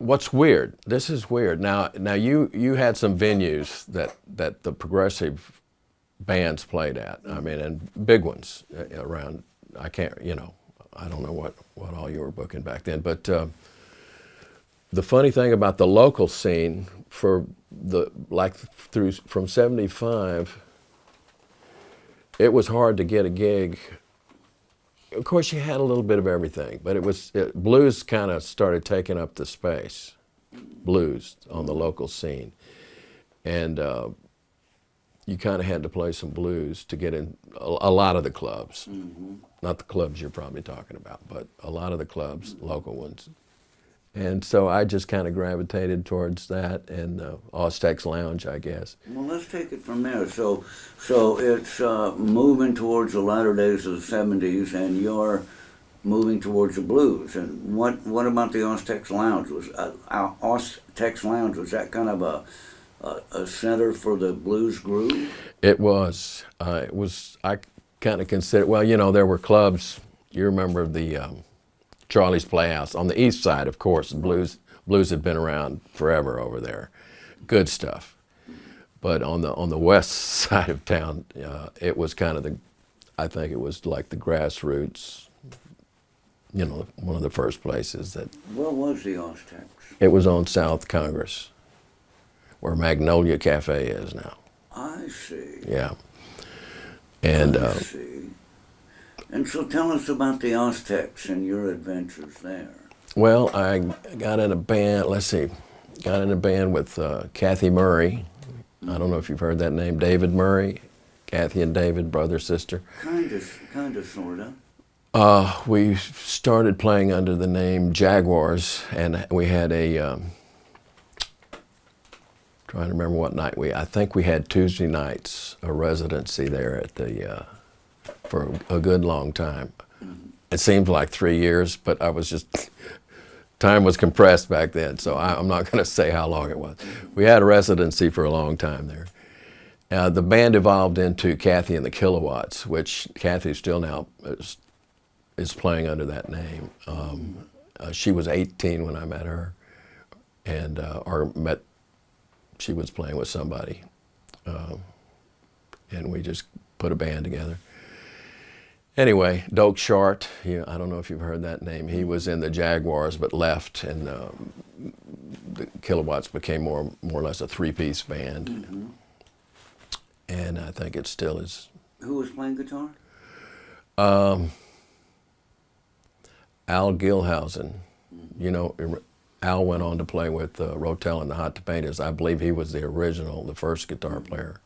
what's weird, this is weird. Now you had some venues that the progressive bands played at. I mean, and big ones around. I can't, I don't know what all you were booking back then. But the funny thing about the local scene from '75, it was hard to get a gig. Of course, you had a little bit of everything, but blues kind of started taking up the space, blues on the local scene. And you kind of had to play some blues to get in a lot of the clubs. Mm-hmm. Not the clubs you're probably talking about, but a lot of the clubs, local ones. And so I just kind of gravitated towards that and Austex Lounge, I guess. Well, let's take it from there. So it's moving towards the latter days of the '70s, and you're moving towards the blues. And what about the Austex Lounge? Austex Lounge, was that kind of a center for the blues groove? It was. I kind of consider. Well, there were clubs. You remember the Charlie's Playhouse on the east side, of course. Blues had been around forever over there. Good stuff. But on the west side of town, it was kind of I think it was like the grassroots. One of the first places that. What was the Austex? It was on South Congress, where Magnolia Cafe is now. I see. Yeah. And I see. And so tell us about the Austex and your adventures there. Well, I got in a band, got in a band with Kathy Murray. I don't know if you've heard that name, David Murray. Kathy and David, brother, sister. Kind of, sort of. We started playing under the name Jaguars, and we had trying to remember what night I think we had Tuesday nights, a residency there at for a good long time. Mm-hmm. It seemed like 3 years, but time was compressed back then, so I'm not going to say how long it was. We had a residency for a long time there. The band evolved into Kathy and the Kilowatts, which Kathy still now is playing under that name. She was 18 when I met her, and she was playing with somebody, and we just put a band together. Anyway, Doak Shart, I don't know if you've heard that name. He was in the Jaguars but left, and the Kilowatts became more or less a three-piece band. Mm-hmm. And I think it still is. Who was playing guitar? Al Gilhousen. Mm-hmm. Al went on to play with Rotel and the Hot Tomatoes. I believe he was the first guitar player.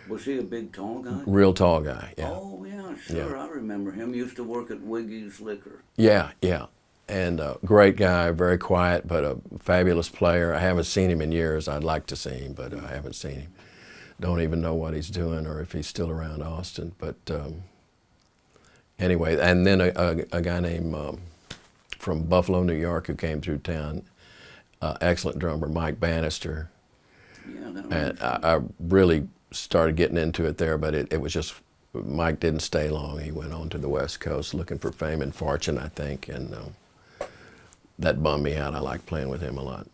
Was he a big, tall guy? Real tall guy, yeah. Oh, yeah, sure. Yeah. I remember him. Used to work at Wiggy's Liquor. Yeah. And great guy, very quiet, but a fabulous player. I haven't seen him in years. I'd like to see him, but I haven't seen him. Don't even know what he's doing or if he's still around Austin. But anyway, and then a guy named from Buffalo, New York, who came through town, excellent drummer, Mike Bannister. Yeah, and I really started getting into it there, but it was just, Mike didn't stay long. He went on to the West Coast looking for fame and fortune, I think, and that bummed me out. I like playing with him a lot.